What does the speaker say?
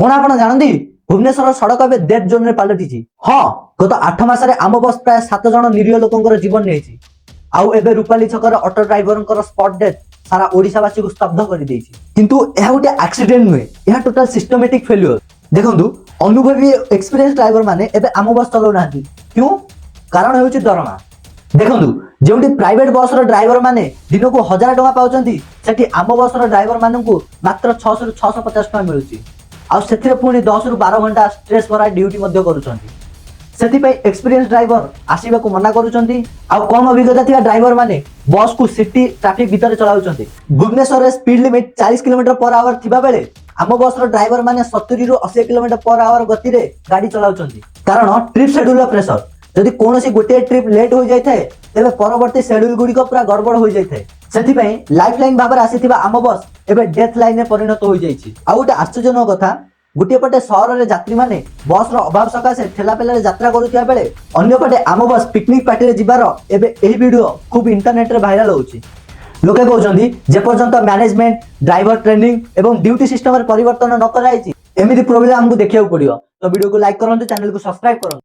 कौन आप जानती भुवनेश्वर सड़क ए डेड जोन में पलटि। हाँ गत 8 मासरे आम बस प्राय 7 जन निरीह लोकर जीवन नहीं आउ एबे रूपाली छकर ऑटो ड्राइवर स्पॉट डेथ सारा ओडिशावासी को स्तब्ध कर देछि। किंतु यह गोटे एक्सीडेंट नुहे, यह टोटल सिस्टमेटिक फेल्युअर। देखंतु अनुभवी एक्सपीरियंस ड्राइवर माने एबे आम बस चलाउ नांती। क्यों? कारण हेउछि दरमा। देखंतु जेउटी प्राइवेट बस रो ड्राइवर माने दिन को 1000 टका पाउचंती, सेठी आम बस रो ड्राइवर माननकु मात्र 600 रु 650 टका मिलुछि। आ सेथिरे पुनी 10 रु 12 घंटा स्ट्रेस भरा ड्यूटी मध्ये करूछंती। सेथिपई एक्सपीरियंस ड्राइवर आसीबा को मना करूछंती। आ कम अभिज्ञता थिबा ड्राइवर माने बस को सिटी ट्रैफिक भीतर चलाउछंती। भुवनेश्वर रे speed limit 40 kilometre per hour थिबा बेले आम बस रो ड्राइवर माने 70 रु 80 किलोमीटर पर आवर गति रे गाड़ी चलाउछंती। कारण ट्रिप शेड्यूल प्रेशर, जदि कोनोसी गोटे ट्रिप लेट हो जाय थाए तेबे परवर्ती शेड्यूल गुडी को पूरा गड़बड़ हो जाय थाए। सेथिपई लाइफलाइन भाबर आसीथिबा आम बस एबे डेथ लाइन रे परिणत हो जायछि। आ गोटे आश्चर्यजनक कथा, गोटे पटे सहर रे यात्री माने बस रो अभाव सकाशे ठेला पेला रे यात्रा करूथिया बेले अन्य पटे आम बस पिकनिक पार्टी रे जिबार एबे एही वीडियो खूब इंटरनेट रे वायरल होउछि। लोके कहउछंती जे पर्यंत मैनेजमेंट ड्राइवर ट्रेनिंग एवं ड्यूटी सिस्टम रे परिवर्तन न कराइछि एमिति प्रॉब्लम हमकु देखिया पड़ियो। तो वीडियो को लाइक करंतु, चैनल को सब्सक्राइब करंतु।